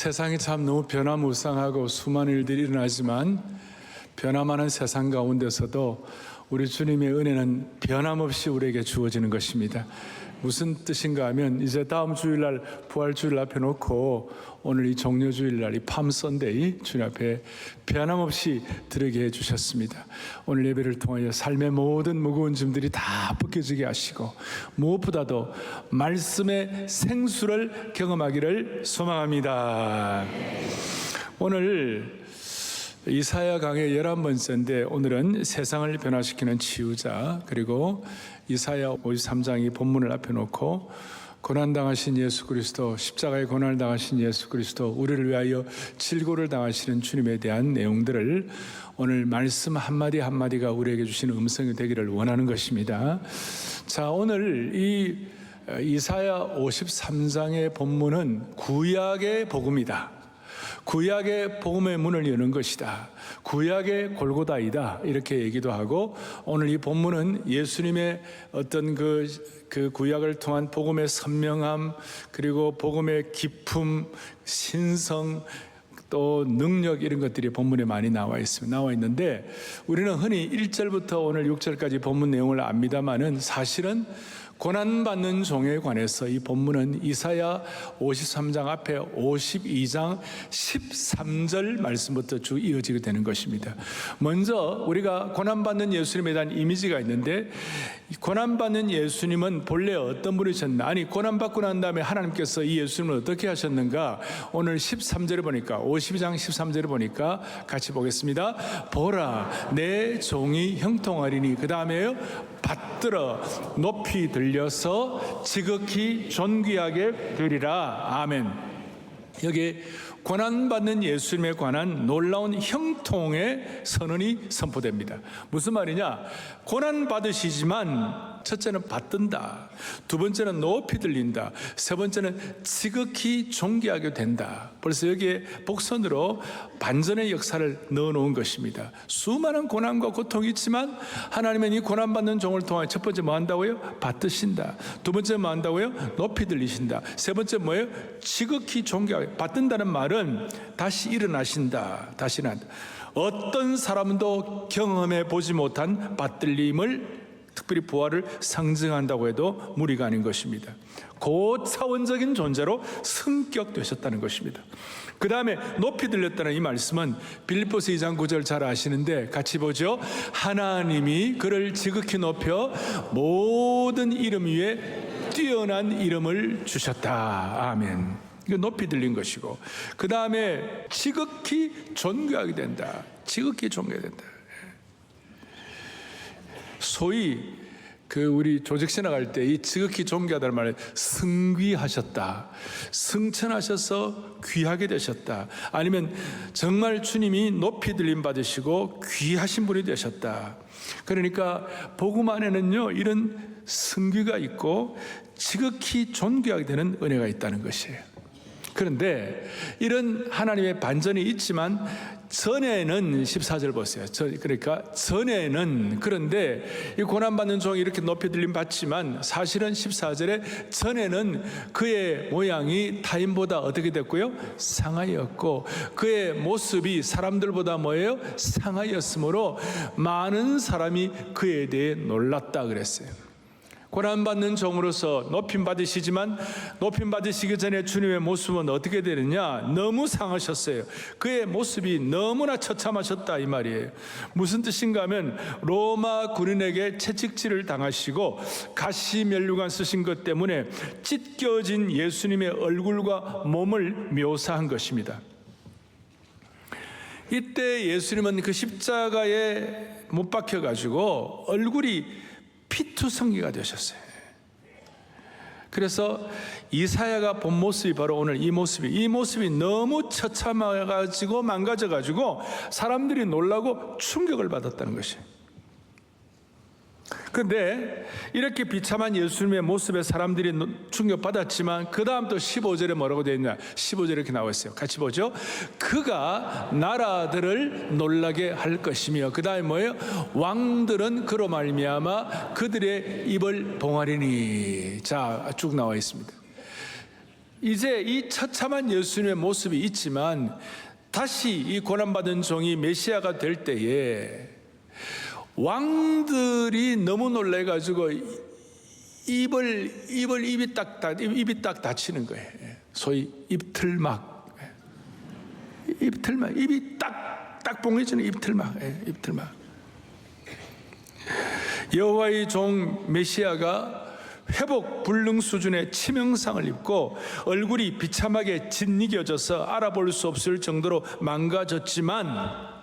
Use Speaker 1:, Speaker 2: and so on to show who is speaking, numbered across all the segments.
Speaker 1: 세상이 참 너무 변화무쌍하고 수많은 일들이 일어나지만 변화많은 세상 가운데서도 우리 주님의 은혜는 변함없이 우리에게 주어지는 것입니다. 무슨 뜻인가 하면 이제 다음 주일날 부활주일 앞에 놓고 오늘 이 종료주일날 이 팜선데이 주님 앞에 변함없이 드리게 해주셨습니다. 오늘 예배를 통하여 삶의 모든 무거운 짐들이 다 벗겨지게 하시고 무엇보다도 말씀의 생수를 경험하기를 소망합니다. 오늘 이사야 강의 11번째인데 오늘은 세상을 변화시키는 치유자, 그리고 이사야 53장이 본문을 앞에 놓고 고난당하신 예수 그리스도, 십자가에 고난을 당하신 예수 그리스도, 우리를 위하여 질고를 당하시는 주님에 대한 내용들을 오늘 말씀 한마디 한마디가 우리에게 주시는 음성이 되기를 원하는 것입니다. 자, 오늘 이 이사야 53장의 본문은 구약의 복음이다. 구약의 복음의 문을 여는 것이다. 구약의 골고다이다. 이렇게 얘기도 하고, 오늘 이 본문은 예수님의 어떤 그 구약을 통한 복음의 선명함, 그리고 복음의 기품, 신성, 또 능력, 이런 것들이 본문에 많이 나와 있는데 우리는 흔히 1절부터 오늘 6절까지 본문 내용을 압니다만은 사실은 고난받는 종에 관해서 이 본문은 이사야 53장 앞에 52장 13절 말씀부터 쭉 이어지게 되는 것입니다. 먼저 우리가 고난받는 예수님에 대한 이미지가 있는데, 고난받는 예수님은 본래 어떤 분이셨나? 아니, 고난받고 난 다음에 하나님께서 이 예수님을 어떻게 하셨는가? 오늘 13절에 보니까, 52장 13절에 보니까 같이 보겠습니다. 보라, 내 종이 형통하리니, 그 다음에요, 받들어 높이 들려서 지극히 존귀하게 되리라. 아멘. 여기 고난받는 예수님에 관한 놀라운 형통의 선언이 선포됩니다. 무슨 말이냐? 고난받으시지만 첫째는 받든다, 두 번째는 높이 들린다, 세 번째는 지극히 존귀하게 된다. 벌써 여기에 복선으로 반전의 역사를 넣어놓은 것입니다. 수많은 고난과 고통이 있지만 하나님은 이 고난받는 종을 통해 첫 번째 뭐 한다고요? 받드신다. 두 번째 뭐 한다고요? 높이 들리신다. 세 번째 뭐예요? 지극히 존귀하게. 받든다는 말은 다시 일어나신다. 다시 난다. 어떤 사람도 경험해 보지 못한 받들림을, 특별히 부활을 상징한다고 해도 무리가 아닌 것입니다. 고차원적인 존재로 승격되셨다는 것입니다. 그 다음에 높이 들렸다는 이 말씀은 빌립보서 2장 9절 잘 아시는데 같이 보죠. 하나님이 그를 지극히 높여 모든 이름 위에 뛰어난 이름을 주셨다. 아멘. 이거 높이 들린 것이고, 그 다음에 지극히 존귀하게 된다. 지극히 존귀하게 된다. 소위 우리 조직신학 할 때 이 지극히 존귀하다는 말을 승귀하셨다, 승천하셔서 귀하게 되셨다, 아니면 정말 주님이 높이 들림 받으시고 귀하신 분이 되셨다. 그러니까 복음 안에는요, 이런 승귀가 있고 지극히 존귀하게 되는 은혜가 있다는 것이에요. 그런데 이런 하나님의 반전이 있지만 전에는 14절 보세요. 그러니까 전에는, 그런데 이 고난받는 종이 이렇게 높이 들림 받지만 사실은 14절에 전에는 그의 모양이 타인보다 어떻게 됐고요? 상하였고, 그의 모습이 사람들보다 뭐예요? 상하였으므로 많은 사람이 그에 대해 놀랐다 그랬어요. 고난받는 종으로서 높임 받으시지만 높임 받으시기 전에 주님의 모습은 어떻게 되느냐? 너무 상하셨어요. 그의 모습이 너무나 처참하셨다 이 말이에요. 무슨 뜻인가 하면 로마 군인에게 채찍질을 당하시고 가시면류관 쓰신 것 때문에 찢겨진 예수님의 얼굴과 몸을 묘사한 것입니다. 이때 예수님은 그 십자가에 못 박혀가지고 얼굴이 피투성이가 되셨어요. 그래서 이사야가 본 모습이 바로 오늘 이 모습이 너무 처참해가지고 망가져가지고 사람들이 놀라고 충격을 받았다는 것이에요. 그런데 이렇게 비참한 예수님의 모습에 사람들이 충격받았지만 그 다음 또 15절에 뭐라고 되어 있냐? 15절에 이렇게 나와 있어요. 같이 보죠. 그가 나라들을 놀라게 할 것이며, 그 다음에 뭐예요? 왕들은 그로 말미암아 그들의 입을 봉하리니. 자, 쭉 나와 있습니다. 이제 이 처참한 예수님의 모습이 있지만 다시 이 고난받은 종이 메시아가 될 때에 왕들이 너무 놀래가지고 입이 딱 닫히는 거예요. 소위 입틀막, 입이 딱 봉해지는 입틀막. 여호와의 종 메시아가 회복 불능 수준의 치명상을 입고 얼굴이 비참하게 짓이겨져서 알아볼 수 없을 정도로 망가졌지만,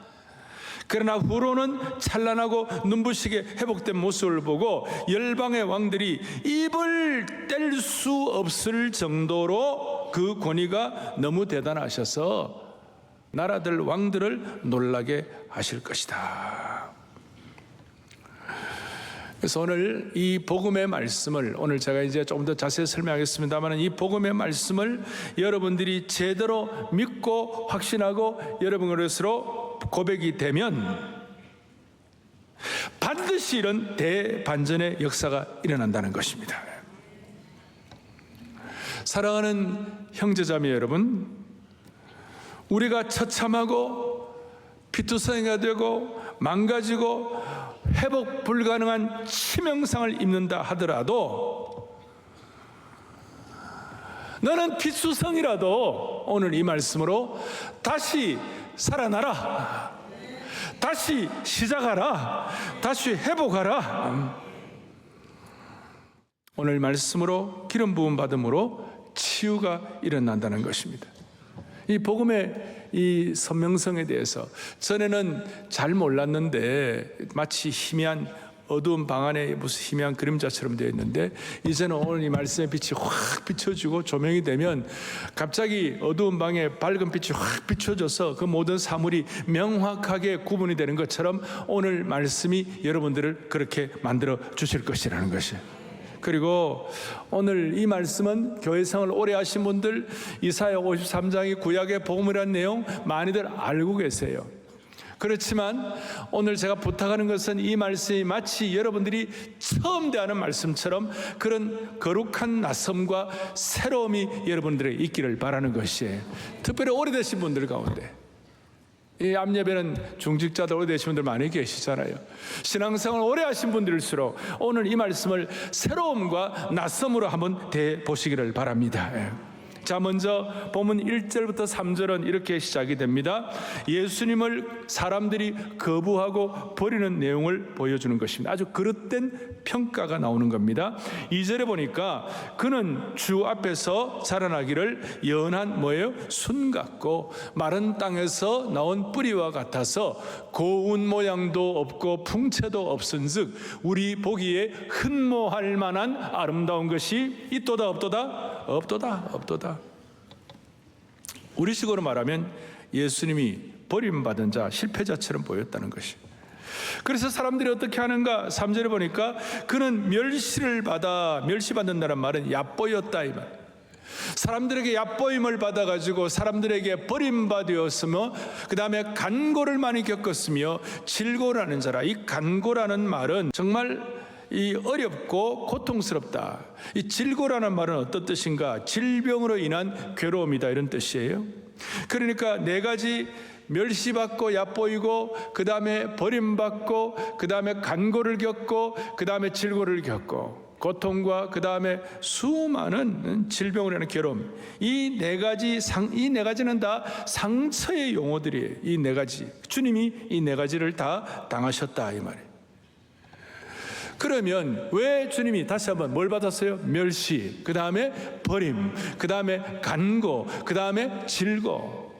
Speaker 1: 그러나 후로는 찬란하고 눈부시게 회복된 모습을 보고 열방의 왕들이 입을 뗄 수 없을 정도로 그 권위가 너무 대단하셔서 나라들 왕들을 놀라게 하실 것이다. 그래서 오늘 이 복음의 말씀을, 오늘 제가 이제 조금 더 자세히 설명하겠습니다만, 이 복음의 말씀을 여러분들이 제대로 믿고 확신하고 여러분의 것으로 고백이 되면 반드시 이런 대반전의 역사가 일어난다는 것입니다. 사랑하는 형제자매 여러분, 우리가 처참하고 피투성이가 되고 망가지고 회복 불가능한 치명상을 입는다 하더라도, 너는 피투성이라도 오늘 이 말씀으로 다시 살아나라, 다시 시작하라, 다시 회복하라. 오늘 말씀으로 기름 부음 받음으로 치유가 일어난다는 것입니다. 이 복음의 이 선명성에 대해서 전에는 잘 몰랐는데 마치 희미한 어두운 방 안에 무슨 희미한 그림자처럼 되어 있는데, 이제는 오늘 이 말씀의 빛이 확 비춰지고 조명이 되면 갑자기 어두운 방에 밝은 빛이 확 비춰져서 그 모든 사물이 명확하게 구분이 되는 것처럼 오늘 말씀이 여러분들을 그렇게 만들어 주실 것이라는 것이에요. 그리고 오늘 이 말씀은 교회 생활을 오래 하신 분들, 이사야 53장이 구약의 복음이라는 내용 많이들 알고 계세요. 그렇지만 오늘 제가 부탁하는 것은 이 말씀이 마치 여러분들이 처음 대하는 말씀처럼 그런 거룩한 낯섦과 새로움이 여러분들에게 있기를 바라는 것이에요. 특별히 오래되신 분들 가운데, 이 암예배는 중직자들 오래되신 분들 많이 계시잖아요. 신앙생활 오래 하신 분들일수록 오늘 이 말씀을 새로움과 낯섦으로 한번 대보시기를 바랍니다. 자, 먼저 본문 1절부터 3절은 이렇게 시작이 됩니다. 예수님을 사람들이 거부하고 버리는 내용을 보여주는 것입니다. 아주 그릇된 평가가 나오는 겁니다. 2절에 보니까 그는 주 앞에서 자라나기를 연한 뭐예요? 순 같고 마른 땅에서 나온 뿌리와 같아서 고운 모양도 없고 풍채도 없은즉 우리 보기에 흠모할 만한 아름다운 것이 있도다 없도다? 없도다. 우리식으로 말하면 예수님이 버림받은 자, 실패자처럼 보였다는 것이. 그래서 사람들이 어떻게 하는가? 3절에 보니까 그는 멸시받는다는 말은 얕보였다 이 말. 사람들에게 얕보임을 받아가지고 사람들에게 버림받았으며 그 다음에 간고를 많이 겪었으며 질고라는 자라. 이 간고라는 말은 정말 이 어렵고 고통스럽다. 이 질고라는 말은 어떤 뜻인가? 질병으로 인한 괴로움이다, 이런 뜻이에요. 그러니까 네 가지: 멸시받고 얕보이고, 그 다음에 버림받고, 그 다음에 간고를 겪고, 그 다음에 질고를 겪고, 고통과 그 다음에 수많은 질병으로 인한 괴로움. 이 네 가지는 다 상처의 용어들이에요. 이 네 가지. 주님이 이 네 가지를 다 당하셨다 이 말이에요. 그러면 왜 주님이 다시 한번 뭘 받았어요? 멸시, 그 다음에 버림, 그 다음에 간고, 그 다음에 질고.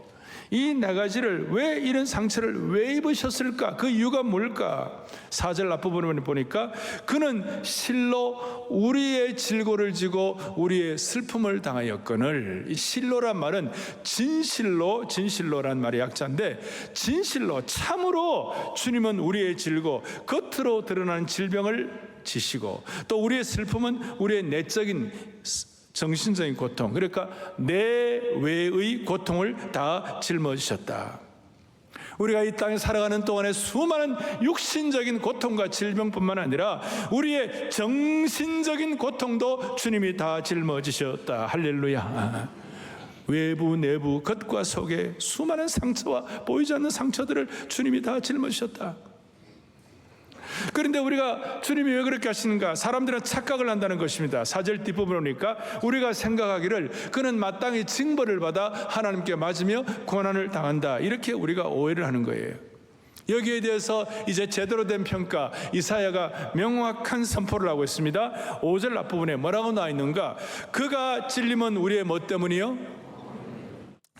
Speaker 1: 이 네 가지를 왜, 이런 상처를 왜 입으셨을까? 그 이유가 뭘까? 4절 앞부분을 보니까 그는 실로 우리의 질고를 지고 우리의 슬픔을 당하였거늘. 이 실로란 말은 진실로란 말이 약자인데, 진실로 참으로 주님은 우리의 질고 겉으로 드러나는 질병을 지시고, 또 우리의 슬픔은 우리의 내적인 정신적인 고통, 그러니까 내외의 고통을 다 짊어지셨다. 우리가 이 땅에 살아가는 동안에 수많은 육신적인 고통과 질병뿐만 아니라 우리의 정신적인 고통도 주님이 다 짊어지셨다. 할렐루야. 외부 내부 겉과 속에 수많은 상처와 보이지 않는 상처들을 주님이 다 짊어지셨다. 그런데 우리가 주님이 왜 그렇게 하시는가? 사람들은 착각을 한다는 것입니다. 4절 뒷부분을 보니까 우리가 생각하기를 그는 마땅히 징벌을 받아 하나님께 맞으며 고난을 당한다, 이렇게 우리가 오해를 하는 거예요. 여기에 대해서 이제 제대로 된 평가, 이사야가 명확한 선포를 하고 있습니다. 5절 앞부분에 뭐라고 나와 있는가? 그가 찔림은 우리의 뭐 때문이요?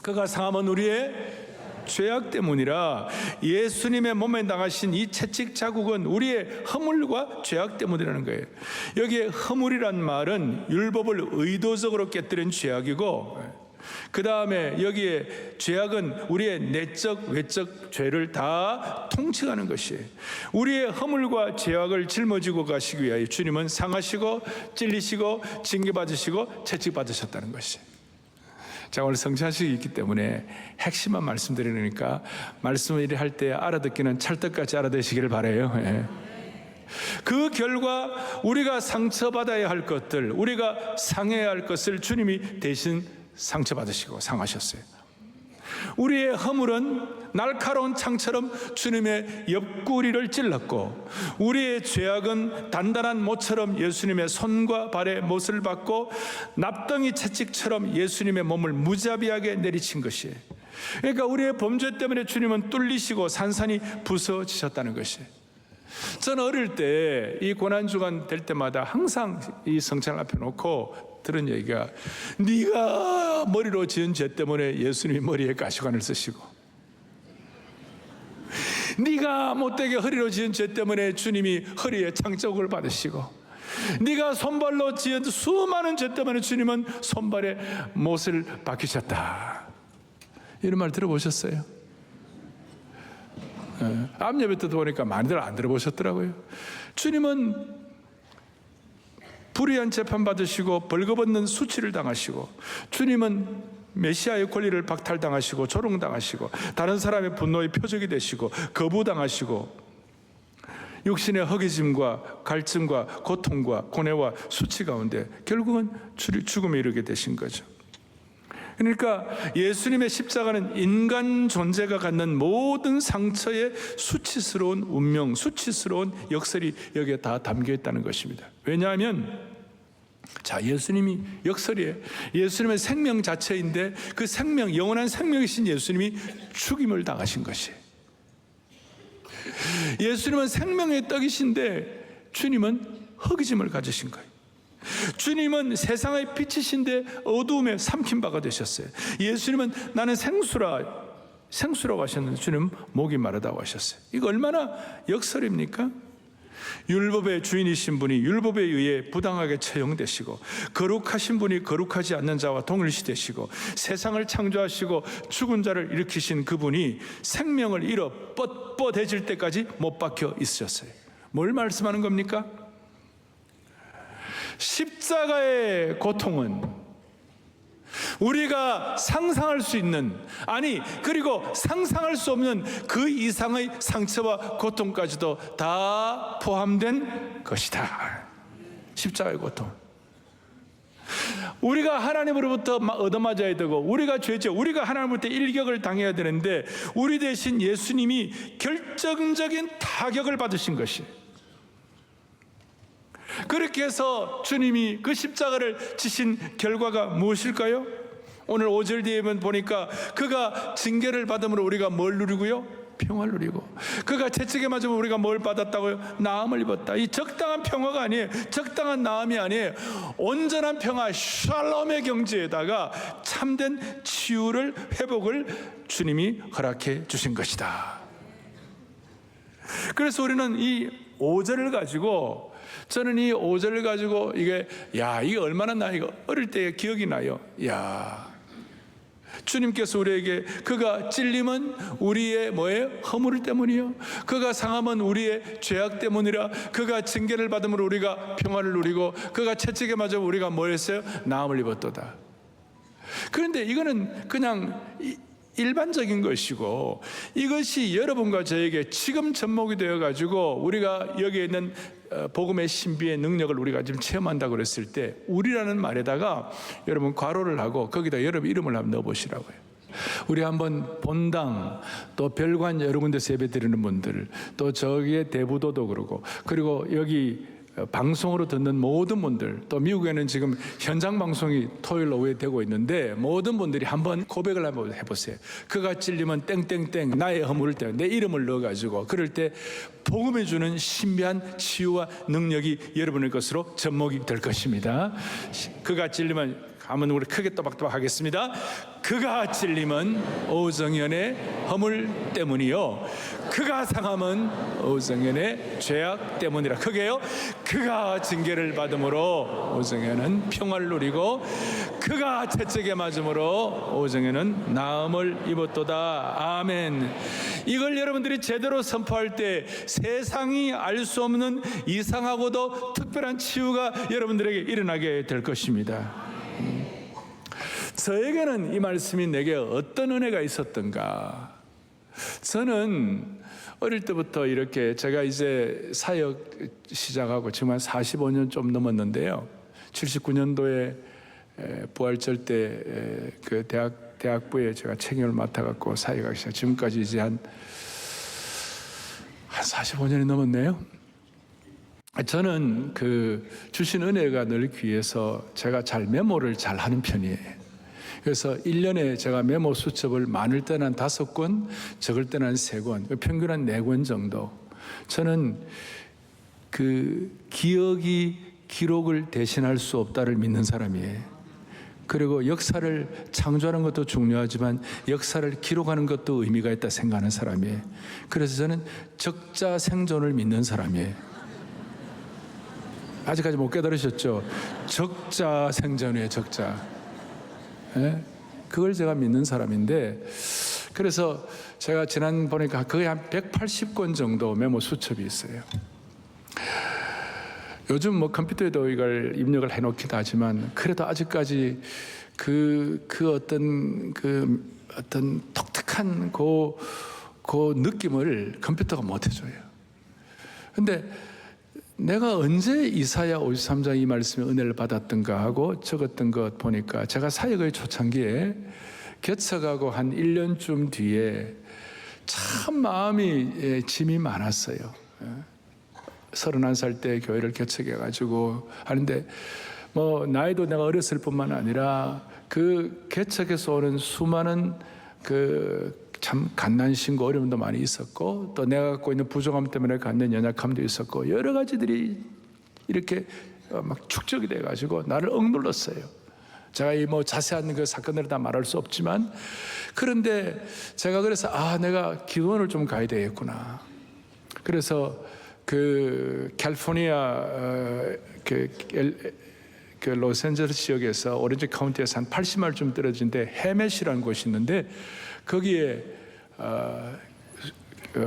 Speaker 1: 그가 상함은 우리의 죄악 때문이라. 예수님의 몸에 당하신 이 채찍 자국은 우리의 허물과 죄악 때문이라는 거예요. 여기에 허물이란 말은 율법을 의도적으로 깨뜨린 죄악이고, 그 다음에 여기에 죄악은 우리의 내적 외적 죄를 다 통칭하는 것이에요. 우리의 허물과 죄악을 짊어지고 가시기 위하여 주님은 상하시고 찔리시고 징계받으시고 채찍받으셨다는 것이에요. 자, 오늘 성찬식이 있기 때문에 핵심만 말씀드리니까 말씀을 할 때 알아듣기는 찰떡같이 알아듣시기를 바라요. 예. 그 결과 우리가 상처받아야 할 것들, 우리가 상해야 할 것을 주님이 대신 상처받으시고 상하셨어요. 우리의 허물은 날카로운 창처럼 주님의 옆구리를 찔렀고, 우리의 죄악은 단단한 못처럼 예수님의 손과 발의 못을 받고 납덩이 채찍처럼 예수님의 몸을 무자비하게 내리친 것이에요. 그러니까 우리의 범죄 때문에 주님은 뚫리시고 산산이 부서지셨다는 것이에요. 저는 어릴 때 이 고난주간 될 때마다 항상 이 성찬을 앞에 놓고 들은 얘기가, 네가 머리로 지은 죄 때문에 예수님이 머리에 가시관을 쓰시고, 네가 못되게 허리로 지은 죄 때문에 주님이 허리에 창자국을 받으시고, 네가 손발로 지은 수많은 죄 때문에 주님은 손발에 못을 박히셨다. 이런 말 들어보셨어요? 암예배 때도 보니까 많이들 안 들어보셨더라고요. 주님은 불의한 재판 받으시고 벌거벗는 수치를 당하시고, 주님은 메시아의 권리를 박탈당하시고 조롱당하시고 다른 사람의 분노의 표적이 되시고 거부당하시고 육신의 허기짐과 갈증과 고통과 고뇌와 수치 가운데 결국은 죽음에 이르게 되신 거죠. 그러니까 예수님의 십자가는 인간 존재가 갖는 모든 상처의 수치스러운 운명, 수치스러운 역설이 여기에 다 담겨 있다는 것입니다. 왜냐하면 자, 예수님이 역설이에요. 예수님의 생명 자체인데 그 생명, 영원한 생명이신 예수님이 죽임을 당하신 것이에요. 예수님은 생명의 떡이신데 주님은 허기짐을 가지신 거예요. 주님은 세상의 빛이신데 어두움에 삼킨 바가 되셨어요. 예수님은 나는 생수라고 하셨는데 주님은 목이 마르다고 하셨어요. 이거 얼마나 역설입니까? 율법의 주인이신 분이 율법에 의해 부당하게 처형되시고, 거룩하신 분이 거룩하지 않는 자와 동일시되시고, 세상을 창조하시고 죽은 자를 일으키신 그분이 생명을 잃어 뻣뻣해질 때까지 못 박혀 있으셨어요. 뭘 말씀하는 겁니까? 십자가의 고통은 우리가 상상할 수 있는, 아니 그리고 상상할 수 없는 그 이상의 상처와 고통까지도 다 포함된 것이다. 십자가의 고통. 우리가 하나님으로부터 얻어맞아야 되고, 우리가 죄죠. 우리가 하나님으로부터 일격을 당해야 되는데 우리 대신 예수님이 결정적인 타격을 받으신 것이에요. 그렇게 해서 주님이 그 십자가를 지신 결과가 무엇일까요? 오늘 5절 뒤에 보니까 그가 징계를 받음으로 우리가 뭘 누리고요? 평화를 누리고, 그가 채찍에 맞으면 우리가 뭘 받았다고요? 나음을 입었다. 이 적당한 평화가 아니에요. 적당한 나음이 아니에요. 온전한 평화, 샬롬의 경지에다가 참된 치유를, 회복을 주님이 허락해 주신 것이다. 그래서 우리는 이 5절을 가지고, 저는 이 5절을 가지고 이게 얼마나 나 이거 어릴 때 기억이 나요. 주님께서 우리에게 그가 찔림은 우리의 뭐예요? 허물 때문이요. 그가 상함은 우리의 죄악 때문이라. 그가 징계를 받음으로 우리가 평화를 누리고, 그가 채찍에 맞아 우리가 뭘 했어요? 나음을 입었도다. 그런데 이거는 그냥 일반적인 것이고, 이것이 여러분과 저에게 지금 접목이 되어 가지고 우리가 여기에 있는 복음의 신비의 능력을 우리가 지금 체험한다고 그랬을 때, 우리라는 말에다가 여러분 괄호를 하고 거기다 여러분 이름을 한번 넣어 보시라고요. 우리 한번 본당, 또 별관 여러 군데서 예배 드리는 분들, 또 저기에 대부도도 그러고, 그리고 여기 방송으로 듣는 모든 분들, 또 미국에는 지금 현장 방송이 토요일 오후에 되고 있는데, 모든 분들이 한번 고백을 한번 해보세요. 그가 찔리면 땡땡땡 나의 허물을 때 내 이름을 넣어가지고, 그럴 때 복음이 주는 신비한 치유와 능력이 여러분의 것으로 접목이 될 것입니다. 그가 찔리면, 한번 우리 크게 또박또박 하겠습니다. 그가 찔림은 오정연의 허물 때문이요, 그가 상함은 오정연의 죄악 때문이라. 크게요. 그가 징계를 받음으로 오정연은 평화를 누리고, 그가 채찍에 맞음으로 오정연은 나음을 입었도다. 아멘. 이걸 여러분들이 제대로 선포할 때 세상이 알 수 없는 이상하고도 특별한 치유가 여러분들에게 일어나게 될 것입니다. 저에게는 이 말씀이 내게 어떤 은혜가 있었던가. 저는 어릴 때부터 이렇게, 제가 이제 사역 시작하고 지금 한 45년 좀 넘었는데요, 79년도에 부활절 때 그 대학부에 제가 책임을 맡아갖고 사역하기 시작. 지금까지 이제 한 45년이 넘었네요. 저는 그 주신 은혜가 늘 귀해서 제가 잘 메모를 잘 하는 편이에요. 그래서 1년에 제가 메모 수첩을 많을 때는 한 5권, 적을 때는 한 3권, 평균 한 4권 정도. 저는 그 기억이 기록을 대신할 수 없다를 믿는 사람이에요. 그리고 역사를 창조하는 것도 중요하지만 역사를 기록하는 것도 의미가 있다 생각하는 사람이에요. 그래서 저는 적자 생존을 믿는 사람이에요. 아직까지 못 깨달으셨죠? 적자 생존이에요, 적자. 예? 그걸 제가 믿는 사람인데, 그래서 제가 지난 보니까 거의 한 180권 정도 메모 수첩이 있어요. 요즘 뭐 컴퓨터에도 이걸 입력을 해놓기도 하지만, 그래도 아직까지 그 어떤 독특한 그 느낌을 컴퓨터가 못 해줘요. 근데 내가 언제 이사야 53장 이 말씀의 은혜를 받았던가 하고 적었던 것 보니까, 제가 사역의 초창기에 개척하고 한 1년쯤 뒤에 참 마음이 짐이 많았어요. 31살 때 교회를 개척해가지고 하는데, 뭐 나이도 내가 어렸을 뿐만 아니라 그 개척에서 오는 수많은 그 참 갓난신고 어려움도 많이 있었고, 또 내가 갖고 있는 부족함 때문에 갖는 연약함도 있었고, 여러 가지들이 이렇게 막 축적이 돼가지고 나를 억눌렀어요. 제가 이 뭐 자세한 그 사건들을 다 말할 수 없지만, 그런데 제가 그래서 내가 기도원을 좀 가야 되겠구나. 그래서 그 캘리포니아 그 로스앤젤레스 지역에서 오렌지 카운티에서 한 80마일쯤 떨어진데 해맷이라는 곳이 있는데, 거기에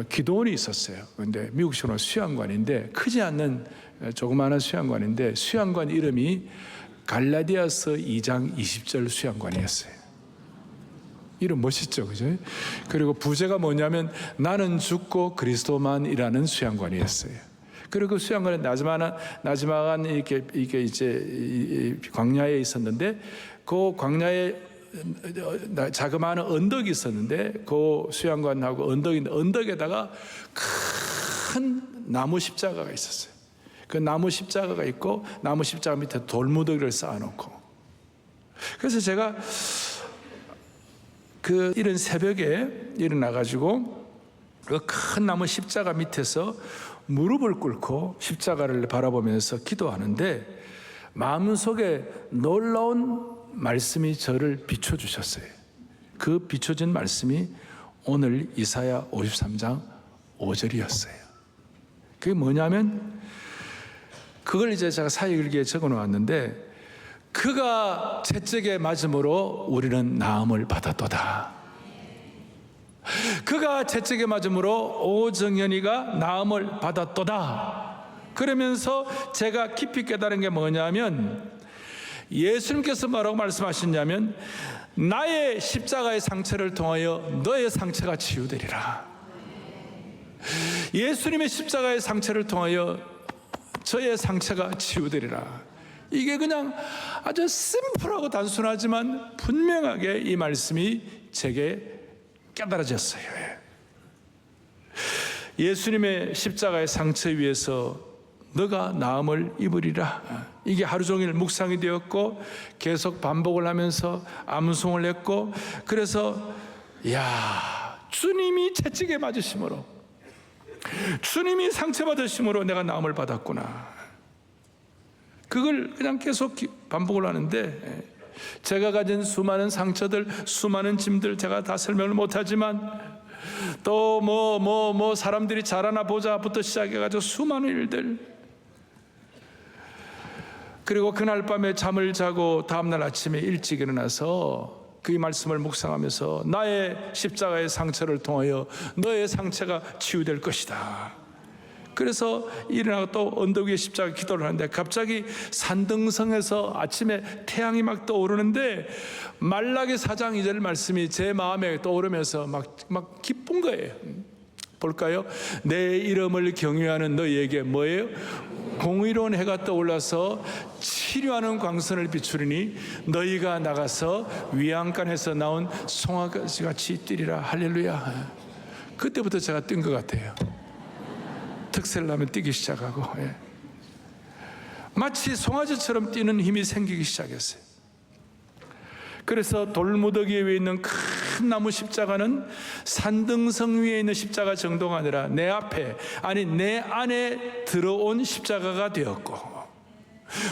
Speaker 1: 기도원이 있었어요. 그런데 미국식으로 수양관인데, 크지 않는 조그마한 수양관인데, 수양관 이름이 갈라디아서 2장 20절 수양관이었어요. 이름 멋있죠, 그죠? 그리고 부제가 뭐냐면 나는 죽고 그리스도만이라는 수양관이었어요. 그리고 그 수양관은 나지막한 이게 이제 광야에 있었는데, 그 광야에 자그마한 언덕이 있었는데, 그 수양관하고 언덕에다가 큰 나무 십자가가 있었어요. 그 나무 십자가가 있고, 나무 십자가 밑에 돌무더기를 쌓아놓고, 그래서 제가 그 이른 새벽에 일어나가지고 그 큰 나무 십자가 밑에서 무릎을 꿇고 십자가를 바라보면서 기도하는데, 마음속에 놀라운 말씀이 저를 비춰주셨어요. 그 비춰진 말씀이 오늘 이사야 53장 5절이었어요. 그게 뭐냐면, 그걸 이제 제가 사역일기에 적어 놓았는데, 그가 채찍에 맞음으로 우리는 나음을 받았도다. 그가 채찍에 맞음으로 오정연이가 나음을 받았도다. 그러면서 제가 깊이 깨달은 게 뭐냐면, 예수님께서 뭐라고 말씀하셨냐면, 나의 십자가의 상처를 통하여 너의 상처가 치유되리라. 예수님의 십자가의 상처를 통하여 저의 상처가 치유되리라. 이게 그냥 아주 심플하고 단순하지만 분명하게 이 말씀이 제게 깨달아졌어요. 예수님의 십자가의 상처 위에서 너가 나음을 입으리라. 이게 하루 종일 묵상이 되었고 계속 반복을 하면서 암송을 했고, 그래서 주님이 채찍에 맞으심으로, 주님이 상처받으심으로 내가 나음을 받았구나. 그걸 그냥 계속 반복을 하는데, 제가 가진 수많은 상처들, 수많은 짐들 제가 다 설명을 못하지만 또 사람들이 잘하나 보자부터 시작해가지고 수많은 일들, 그리고 그날 밤에 잠을 자고 다음날 아침에 일찍 일어나서 그 말씀을 묵상하면서 나의 십자가의 상처를 통하여 너의 상처가 치유될 것이다. 그래서 일어나고 또 언덕 위에 십자가 기도를 하는데 갑자기 산등성에서 아침에 태양이 막 떠오르는데 말라기 4장 2절 말씀이 제 마음에 떠오르면서 막 기쁜 거예요. 볼까요? 내 이름을 경외하는 너희에게 뭐예요? 공의로운 해가 떠올라서 치료하는 광선을 비추리니 너희가 나가서 위안간에서 나온 송아지같이 뛰리라. 할렐루야. 그때부터 제가 뛴 것 같아요. 특세를 하면 뛰기 시작하고, 마치 송아지처럼 뛰는 힘이 생기기 시작했어요. 그래서 돌무더기 위에 있는 큰 나무 십자가는 산등성 위에 있는 십자가 정도가 아니라 내 앞에, 아니 내 안에 들어온 십자가가 되었고,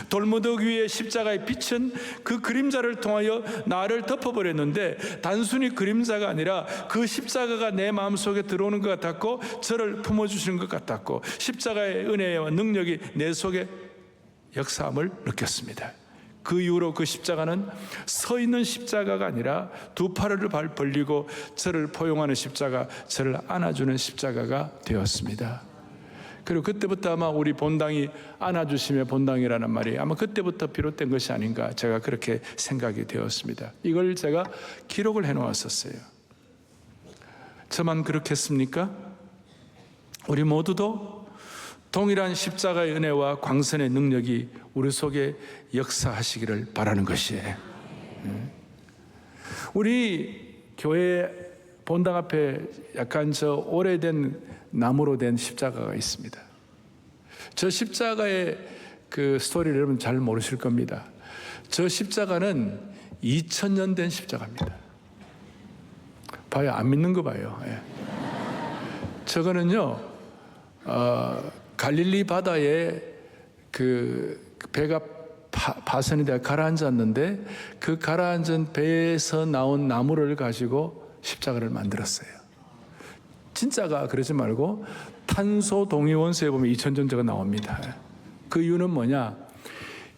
Speaker 1: 돌무더기 위에 십자가의 빛은 그 그림자를 통하여 나를 덮어버렸는데 단순히 그림자가 아니라 그 십자가가 내 마음속에 들어오는 것 같았고 저를 품어주시는 것 같았고 십자가의 은혜와 능력이 내 속에 역사함을 느꼈습니다. 그 이후로 그 십자가는 서 있는 십자가가 아니라 두 팔을 벌리고 저를 포용하는 십자가, 저를 안아주는 십자가가 되었습니다. 그리고 그때부터 아마 우리 본당이 안아주심의 본당이라는 말이 아마 그때부터 비롯된 것이 아닌가, 제가 그렇게 생각이 되었습니다. 이걸 제가 기록을 해놓았었어요. 저만 그렇겠습니까? 우리 모두도 동일한 십자가의 은혜와 광선의 능력이 우리 속에 역사하시기를 바라는 것이에요. 우리 교회 본당 앞에 약간 저 오래된 나무로 된 십자가가 있습니다. 저 십자가의 그 스토리를 여러분 잘 모르실 겁니다. 저 십자가는 2000년 된 십자가입니다. 봐요, 안 믿는 거 봐요. 저거는요, 갈릴리 바다에 그 배가 파선이 되어 가라앉았는데 그 가라앉은 배에서 나온 나무를 가지고 십자가를 만들었어요. 진짜가 그러지 말고 탄소 동위원소에 보면 2000년제가 나옵니다. 그 이유는 뭐냐?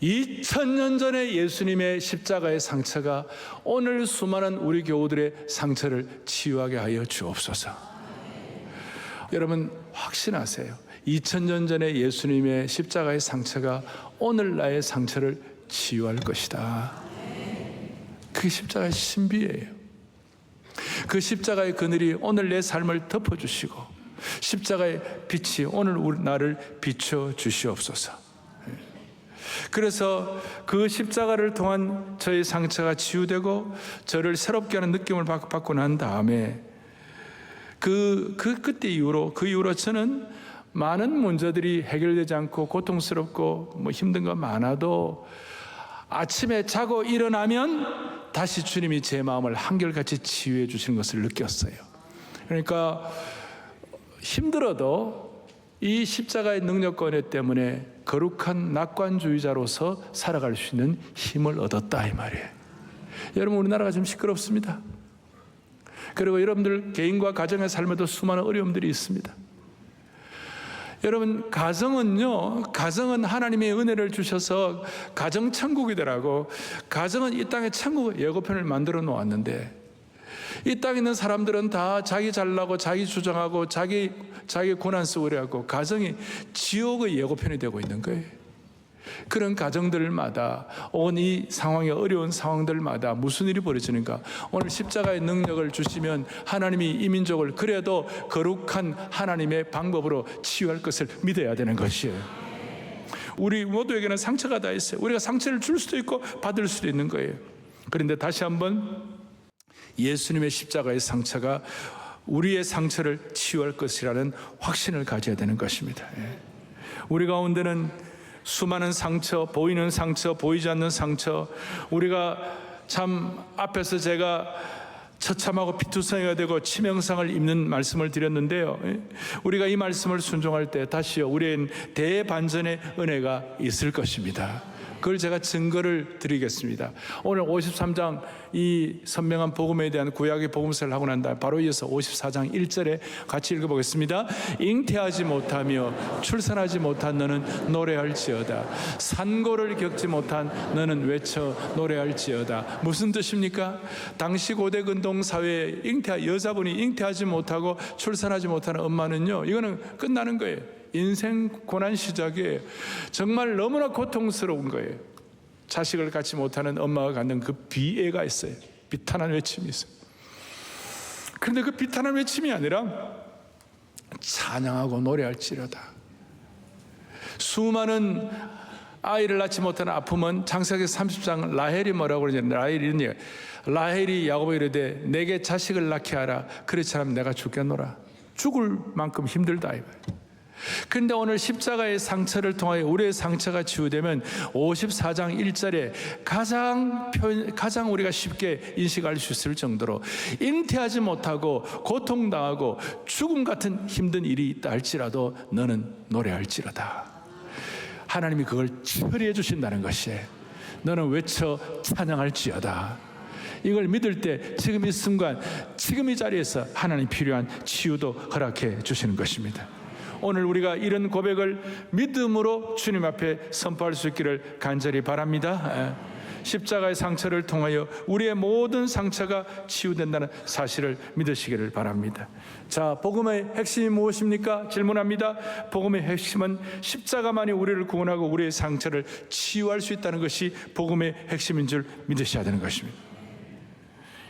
Speaker 1: 2000년 전에 예수님의 십자가의 상처가 오늘 수많은 우리 교우들의 상처를 치유하게 하여 주옵소서. 여러분 확신하세요. 2000년 전에 예수님의 십자가의 상처가 오늘 나의 상처를 치유할 것이다. 그게 십자가의 신비예요. 그 십자가의 그늘이 오늘 내 삶을 덮어주시고 십자가의 빛이 오늘 나를 비춰주시옵소서. 그래서 그 십자가를 통한 저의 상처가 치유되고 저를 새롭게 하는 느낌을 받고 난 다음에 그때 이후로 저는 많은 문제들이 해결되지 않고 고통스럽고 힘든 거 많아도 아침에 자고 일어나면 다시 주님이 제 마음을 한결같이 치유해 주시는 것을 느꼈어요. 그러니까 힘들어도 이 십자가의 능력과 은혜 때문에 거룩한 낙관주의자로서 살아갈 수 있는 힘을 얻었다, 이 말이에요. 여러분, 우리나라가 좀 시끄럽습니다. 그리고 여러분들 개인과 가정의 삶에도 수많은 어려움들이 있습니다. 여러분, 가정은 하나님의 은혜를 주셔서 가정 천국이더라고. 가정은 이 땅의 천국 예고편을 만들어 놓았는데 이 땅에 있는 사람들은 다 자기 잘나고 자기 주장하고 자기 고난 속으로 하고 가정이 지옥의 예고편이 되고 있는 거예요. 그런 가정들마다 혹은 이 상황이 어려운 상황들마다 무슨 일이 벌어지는가? 오늘 십자가의 능력을 주시면 하나님이 이 민족을 그래도 거룩한 하나님의 방법으로 치유할 것을 믿어야 되는 것이에요. 우리 모두에게는 상처가 다 있어요. 우리가 상처를 줄 수도 있고 받을 수도 있는 거예요. 그런데 다시 한번 예수님의 십자가의 상처가 우리의 상처를 치유할 것이라는 확신을 가져야 되는 것입니다. 우리 가운데는 수많은 상처, 보이는 상처, 보이지 않는 상처, 우리가 참 앞에서 제가 처참하고 피투성이가 되고 치명상을 입는 말씀을 드렸는데요. 우리가 이 말씀을 순종할 때 다시요, 우리엔 대반전의 은혜가 있을 것입니다. 그걸 제가 증거를 드리겠습니다. 오늘 53장 이 선명한 복음에 대한 구약의 복음서를 하고 난 다음에 바로 이어서 54장 1절에 같이 읽어보겠습니다. 잉태하지 못하며 출산하지 못한 너는 노래할지어다. 산고를 겪지 못한 너는 외쳐 노래할지어다. 무슨 뜻입니까? 당시 고대 근동 사회에 여자분이 잉태하지 못하고 출산하지 못하는 엄마는요, 이거는 끝나는 거예요. 인생 고난 시작에 정말 너무나 고통스러운 거예요. 자식을 갖지 못하는 엄마가 갖는 그 비애가 있어요. 비탄한 외침이 있어요. 그런데 그 비탄한 외침이 아니라 찬양하고 노래할지로다. 수많은 아이를 낳지 못하는 아픔은 창세기 30장 라헬이 뭐라고 그러냐면 라헬이 야곱에게 이르되 내게 자식을 낳게 하라. 그렇지 않으면 내가 죽겠노라. 죽을 만큼 힘들다 이거예요. 그런데 오늘 십자가의 상처를 통하여 우리의 상처가 치유되면 54장 1절에 가장 우리가 쉽게 인식할 수 있을 정도로 잉태하지 못하고 고통당하고 죽음 같은 힘든 일이 있다 할지라도 너는 노래할지로다. 하나님이 그걸 처리해 주신다는 것이에요. 너는 외쳐 찬양할지어다. 이걸 믿을 때 지금 이 순간 지금 이 자리에서 하나님 필요한 치유도 허락해 주시는 것입니다. 오늘 우리가 이런 고백을 믿음으로 주님 앞에 선포할 수 있기를 간절히 바랍니다. 십자가의 상처를 통하여 우리의 모든 상처가 치유된다는 사실을 믿으시기를 바랍니다. 자, 복음의 핵심이 무엇입니까? 질문합니다. 복음의 핵심은 십자가만이 우리를 구원하고 우리의 상처를 치유할 수 있다는 것이 복음의 핵심인 줄 믿으셔야 되는 것입니다.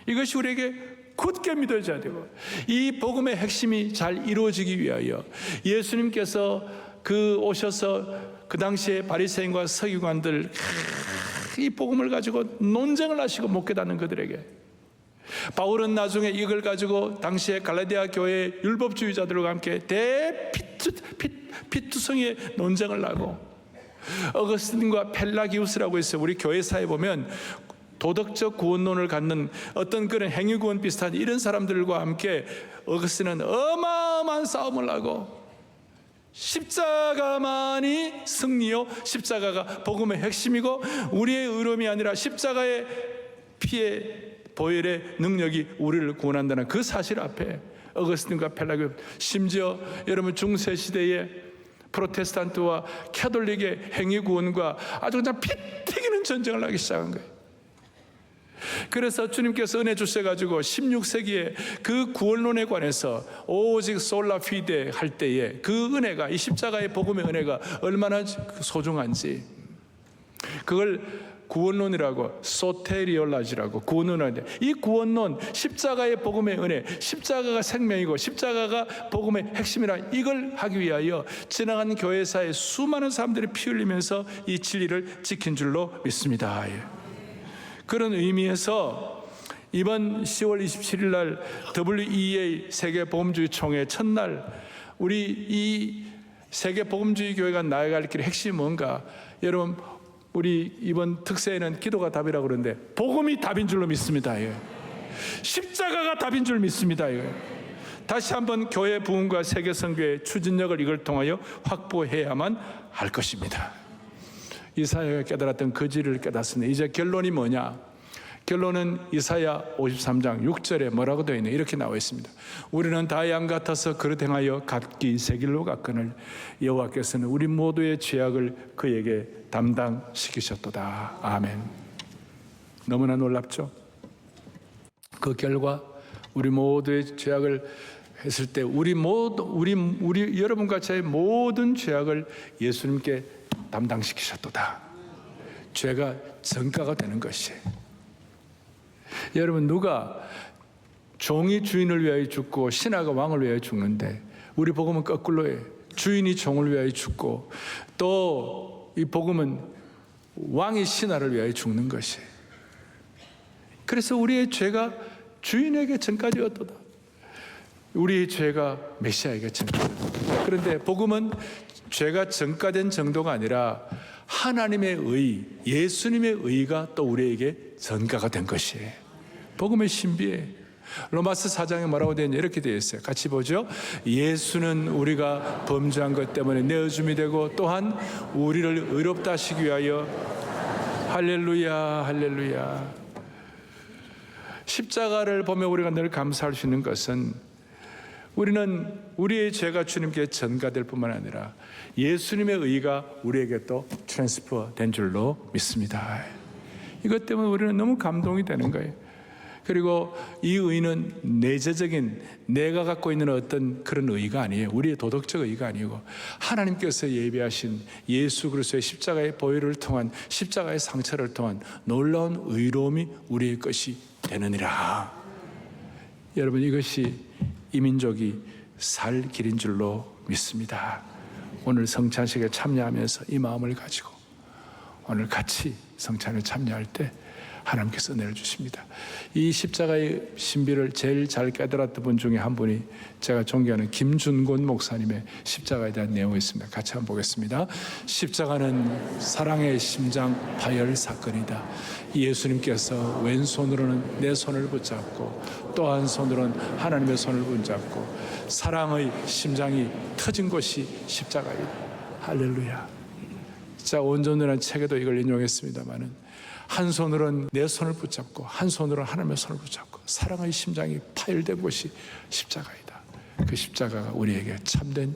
Speaker 1: 이것이 우리에게 굳게 믿어져야 되고, 이 복음의 핵심이 잘 이루어지기 위하여 예수님께서 오셔서 그 당시에 바리새인과 서기관들 이 복음을 가지고 논쟁을 하시고 못 깨닫는 그들에게, 바울은 나중에 이걸 가지고 당시에 갈라디아 교회의 율법주의자들과 함께 피투성이의 논쟁을 하고, 어거스틴과 펠라기우스라고 있어요. 우리 교회사에 보면 도덕적 구원론을 갖는 어떤 그런 행위구원 비슷한 이런 사람들과 함께 어거스틴은 어마어마한 싸움을 하고, 십자가만이 승리요, 십자가가 복음의 핵심이고 우리의 의로움이 아니라 십자가의 피의 보혈의 능력이 우리를 구원한다는 그 사실 앞에 어거스틴과 펠라기우스, 심지어 여러분 중세시대에 프로테스탄트와 캐톨릭의 행위구원과 아주 그냥 피 튀기는 전쟁을 하기 시작한 거예요. 그래서 주님께서 은혜 주셔가지고 16세기에 그 구원론에 관해서 오직 솔라 피데 할 때에 그 은혜가, 이 십자가의 복음의 은혜가 얼마나 소중한지, 그걸 구원론이라고, 소테리올라지라고 구원론인데, 이 구원론, 십자가의 복음의 은혜, 십자가가 생명이고 십자가가 복음의 핵심이라, 이걸 하기 위하여 지나간 교회사에 수많은 사람들이 피 흘리면서 이 진리를 지킨 줄로 믿습니다. 그런 의미에서 이번 10월 27일 날 WEA 세계복음주의 총회 첫날, 우리 이 세계복음주의 교회가 나아갈 길의 핵심이 뭔가? 여러분, 우리 이번 특세에는 기도가 답이라고 그러는데 복음이 답인 줄로 믿습니다. 십자가가 답인 줄 믿습니다. 다시 한번 교회 부흥과 세계선교의 추진력을 이걸 통하여 확보해야만 할 것입니다. 이사야가 깨달았던 그 진리를 깨닫습니다. 이제 결론이 뭐냐? 결론은 이사야 53장 6절에 뭐라고 되어 있냐? 이렇게 나와 있습니다. 우리는 다 양 같아서 그릇 행하여 각기 새 길로 갔거늘 여호와께서는 우리 모두의 죄악을 그에게 담당시키셨도다. 아멘. 너무나 놀랍죠? 그 결과 우리 모두의 죄악을 했을 때 우리 여러분과 저의 모든 죄악을 예수님께 담당시키셨도다. 죄가 전가가 되는 것이에요. 여러분, 누가 종이 주인을 위하여 죽고 신하가 왕을 위하여 죽는데, 우리 복음은 거꾸로예요. 주인이 종을 위하여 죽고 또 이 복음은 왕이 신하를 위하여 죽는 것이에요. 그래서 우리의 죄가 주인에게 전가되었도다. 우리의 죄가 메시아에게 전가되었도다. 그런데 복음은 죄가 전가된 정도가 아니라 하나님의 의, 예수님의 의가 또 우리에게 전가가 된 것이에요. 복음의 신비예요. 로마서 4장에 뭐라고 되어 있냐, 이렇게 되어 있어요. 같이 보죠. 예수는 우리가 범죄한 것 때문에 내어줌이 되고 또한 우리를 의롭다 하시기 위하여, 할렐루야, 할렐루야. 십자가를 보며 우리가 늘 감사할 수 있는 것은, 우리는 우리의 죄가 주님께 전가될 뿐만 아니라 예수님의 의가 우리에게 또 트랜스퍼 된 줄로 믿습니다. 이것 때문에 우리는 너무 감동이 되는 거예요. 그리고 이 의는 내재적인, 내가 갖고 있는 어떤 그런 의가 아니에요. 우리의 도덕적 의가 아니고 하나님께서 예비하신 예수 그리스도의 십자가의 보혈을 통한, 십자가의 상처를 통한 놀라운 의로움이 우리의 것이 되느니라. 여러분, 이것이 이 민족이 살 길인 줄로 믿습니다. 오늘 성찬식에 참여하면서 이 마음을 가지고 오늘 같이 성찬에 참여할 때 하나님께서 은혜를 주십니다. 이 십자가의 신비를 제일 잘 깨달았던 분 중에 한 분이 제가 존경하는 김준곤 목사님의 십자가에 대한 내용이 있습니다. 같이 한번 보겠습니다. 십자가는 사랑의 심장 파열 사건이다. 예수님께서 왼손으로는 내 손을 붙잡고 또 한 손으로는 하나님의 손을 붙잡고 사랑의 심장이 터진 곳이 십자가이다. 할렐루야. 자, 온전이라는 책에도 이걸 인용했습니다마는, 한 손으로는 내 손을 붙잡고 한 손으로는 하나님의 손을 붙잡고 사랑의 심장이 파열된 곳이 십자가이다. 그 십자가가 우리에게 참된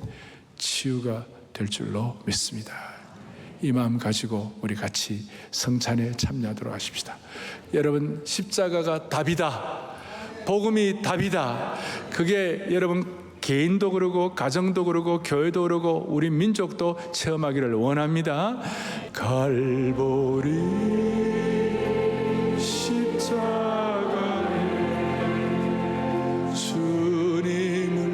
Speaker 1: 치유가 될 줄로 믿습니다. 이 마음 가지고 우리 같이 성찬에 참여하도록 하십시다. 여러분, 십자가가 답이다. 복음이 답이다. 그게 여러분 개인도 그러고 가정도 그러고 교회도 그러고 우리 민족도 체험하기를 원합니다. 갈보리 십자가에 주님을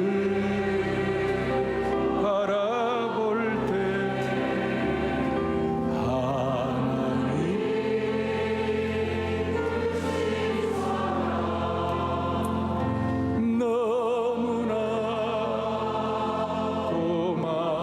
Speaker 1: 바라볼 때 하나님 너무나 고마워라.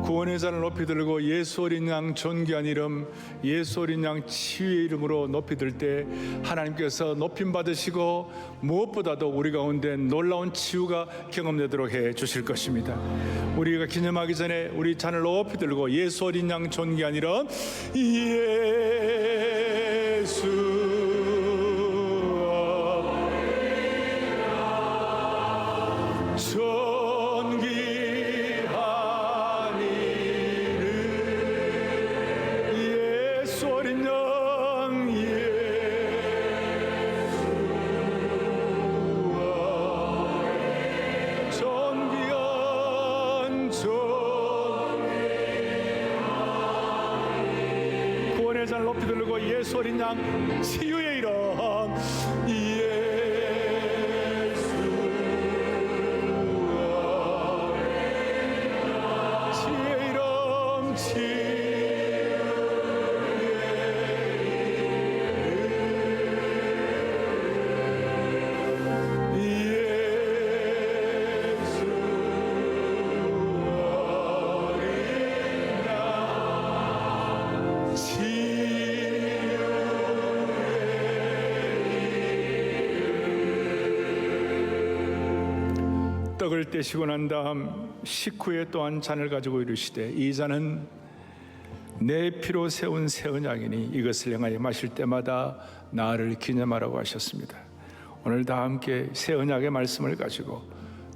Speaker 1: 구원의 잔을 높이 들고 예수 어린 양 존귀한 이름, 예수 어린 양 치유의 이름으로 높이 들 때 하나님께서 높임 받으시고 무엇보다도 우리 가운데 놀라운 치유가 경험되도록 해 주실 것입니다. 우리가 기념하기 전에 우리 잔을 높이 들고 예수 어린 양 존귀한 이름, 예수 잔을 높이 들고 예수 어린 양 치유의 이름, 치유의 이름, 떡을 떼시고 난 다음 식후에 또한 잔을 가지고 이르시되 이 잔은 내 피로 세운 새 언약이니 이것을 행하여 마실 때마다 나를 기념하라고 하셨습니다. 오늘 다 함께 새 언약의 말씀을 가지고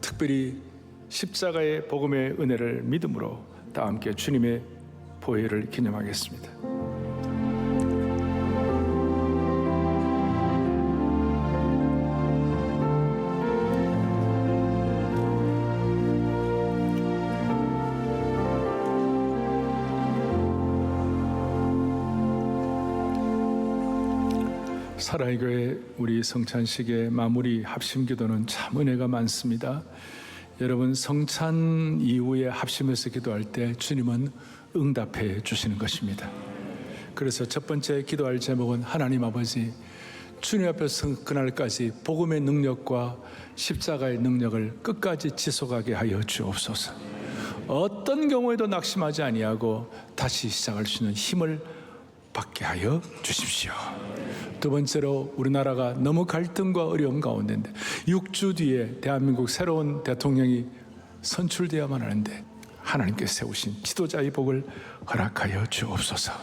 Speaker 1: 특별히 십자가의 복음의 은혜를 믿음으로 다 함께 주님의 보혈을 기념하겠습니다. 사랑의 교회 우리 성찬식의 마무리 합심기도는 참 은혜가 많습니다. 여러분, 성찬 이후에 합심해서 기도할 때 주님은 응답해 주시는 것입니다. 그래서 첫 번째 기도할 제목은 하나님 아버지, 주님 앞에서 그날까지 복음의 능력과 십자가의 능력을 끝까지 지속하게 하여 주옵소서. 어떤 경우에도 낙심하지 아니하고 다시 시작할 수 있는 힘을 받게 하여 주십시오. 두 번째로 우리나라가 너무 갈등과 어려움 가운데인데 6주 뒤에 대한민국 새로운 대통령이 선출되어야만 하는데 하나님께서 세우신 지도자의 복을 허락하여 주옵소서.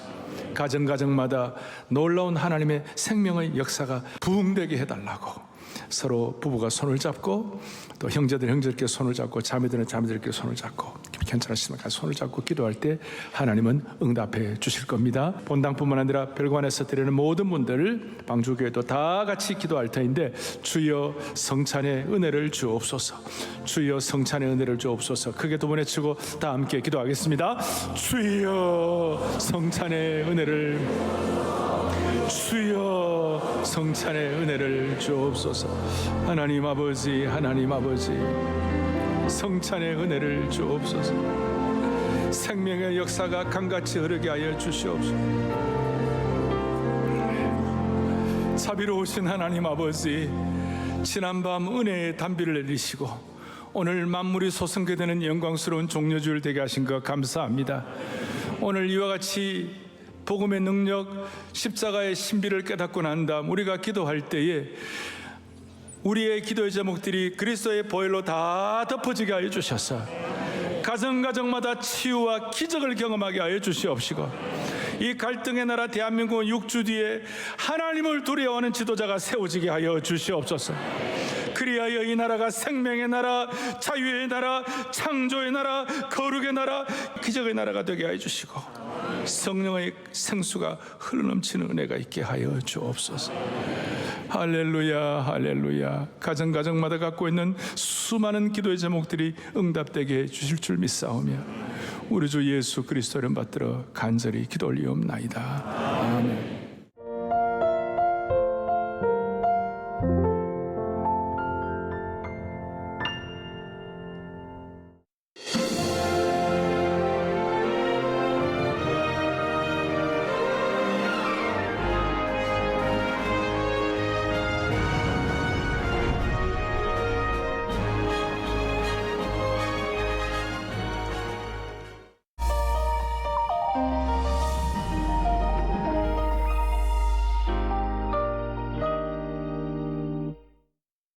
Speaker 1: 가정마다 놀라운 하나님의 생명의 역사가 부흥되게 해달라고 서로 부부가 손을 잡고 또 형제들께 손을 잡고 자매들은 자매들께 손을 잡고 괜찮으시면 같이 손을 잡고 기도할 때 하나님은 응답해 주실 겁니다. 본당뿐만 아니라 별관에서 드리는 모든 분들 방주교회도 다 같이 기도할 터인데 주여 성찬의 은혜를 주옵소서. 주여 성찬의 은혜를 주옵소서. 크게 두 번 외치고 다 함께 기도하겠습니다. 주여 성찬의 은혜를, 주여 성찬의 은혜를 주옵소서. 하나님 아버지, 하나님 아버지, 성찬의 은혜를 주옵소서. 생명의 역사가 강같이 흐르게 하여 주시옵소서. 자비로우신 하나님 아버지, 지난밤 은혜의 단비를 내리시고 오늘 만물이 솟게 되는 영광스러운 종려주를 되게 하신 것 감사합니다. 오늘 이와 같이 복음의 능력, 십자가의 신비를 깨닫고 난 다음 우리가 기도할 때에 우리의 기도의 제목들이 그리스도의 보혈로 다 덮어지게 하여 주셔서 가정마다 치유와 기적을 경험하게 하여 주시옵시고 이 갈등의 나라 대한민국은 6주 뒤에 하나님을 두려워하는 지도자가 세워지게 하여 주시옵소서. 그리하여 이 나라가 생명의 나라, 자유의 나라, 창조의 나라, 거룩의 나라, 기적의 나라가 되게 하여 주시고 성령의 생수가 흘러넘치는 은혜가 있게 하여 주옵소서. 할렐루야, 할렐루야. 가정마다 갖고 있는 수많은 기도의 제목들이 응답되게 해 주실 줄 믿사오며 우리 주 예수 그리스도를 받들어 간절히 기도 올리옵나이다. 아멘.